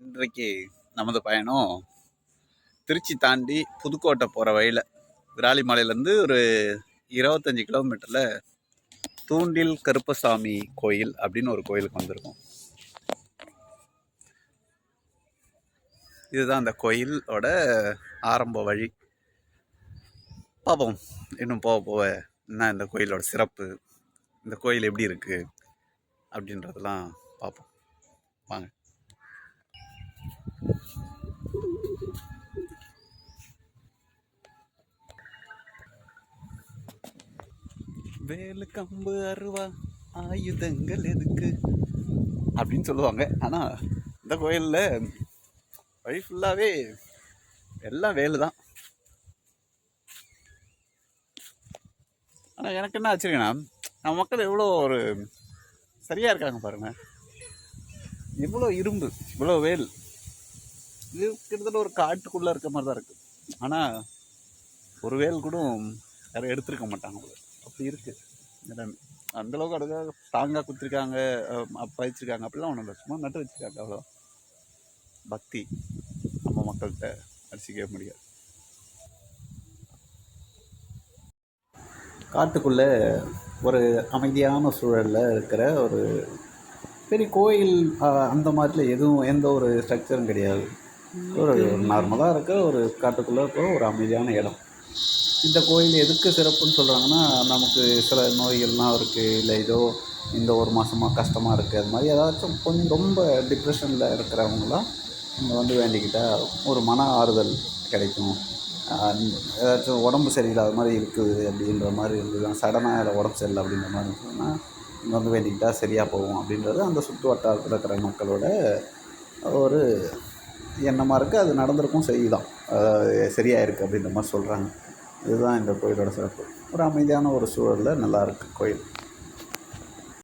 இன்றைக்கு நமது பயணம் திருச்சி தாண்டி புதுக்கோட்டை போகிற வழியில் விராலிமலையிலேருந்து ஒரு 25 கிலோமீட்டரில் தூண்டில் கருப்பசாமி கோயில் அப்படின்னு ஒரு கோயிலுக்கு வந்திருக்கோம். இதுதான் அந்த கோயிலோட ஆரம்ப வழி. பார்ப்போம் இன்னும் போக போக என்ன இந்த கோயிலோட சிறப்பு, இந்த கோயில் எப்படி இருக்குது அப்படின்றதெல்லாம் பார்ப்போம். வாங்க. வேலு கம்பு அருவா ஆயுதங்கள் எதுக்கு அப்படின்னு சொல்லுவாங்க. ஆனால் இந்த கோயிலில் வழி ஃபுல்லாகவே எல்லாம் வேலு தான். ஆனால் எனக்கு என்ன ஆச்சரியன்னா, நம்ம மக்கள் எவ்வளோ ஒரு சரியாக இருக்காங்க பாருங்கள். இவ்வளோ இரும்பு, இவ்வளோ வேல், இது கிட்டத்தட்ட ஒரு காட்டுக்குள்ளே இருக்க மாதிரி தான் இருக்குது. ஆனால் ஒரு வேல் கூட யாரும் எடுத்துருக்க மாட்டாங்க போல, அப்படி இருக்குது எல்லாமே. அந்தளவுக்கு அதுக்காக ஸ்ட்ராங்காக குத்திருக்காங்க, பதிச்சிருக்காங்க அப்படிலாம் ஒன்றும் இல்லை, சும்மா நட்டு வச்சுருக்காங்க, அவ்வளோ பக்தி நம்ம மக்கள்கிட்ட அடிச்சிக்கவே முடியாது. காட்டுக்குள்ளே ஒரு அமைதியான சூழலில் இருக்கிற ஒரு பெரிய கோயில் அந்த மாதிரில எதுவும் எந்த ஒரு ஸ்ட்ரக்சரும் கிடையாது. ஒரு நார்மலாக இருக்கிற ஒரு காட்டுக்குள்ளே இருக்கிற ஒரு அமைதியான இடம். இந்த கோயில் எதுக்கு சிறப்புன்னு சொல்கிறாங்கன்னா, நமக்கு சில நோய்கள்லாம் இருக்குது, இல்லை ஏதோ இந்த ஒரு மாதமாக கஷ்டமாக இருக்குது, அது மாதிரி ஏதாச்சும் கொஞ்சம் ரொம்ப டிப்ரெஷனில் இருக்கிறவங்களாம் இங்கே வந்து வேண்டிக்கிட்டால் ஒரு மன ஆறுதல் கிடைக்கும். ஏதாச்சும் உடம்பு சரியில்லாத மாதிரி இருக்குது அப்படின்ற மாதிரி இருந்ததுதான், சடனாக இல்லை உடம்பு சரியில்லை அப்படின்ற மாதிரி இருந்ததுன்னா இங்கே வந்து வேண்டிக்கிட்டால் சரியாக போகும் அப்படின்றது அந்த சுற்று வட்டாரத்தில் இருக்கிற மக்களோட ஒரு எண்ணமாக இருக்குது. அது நடந்திருக்கும், செய்யலாம், சரியாக இருக்குது அப்படின்ற மாதிரி சொல்கிறாங்க. இதுதான் இந்த கோயிலோட சிறப்பு. ஒரு அமைதியான ஒரு சூழலில் நல்லா இருக்குது கோயில்.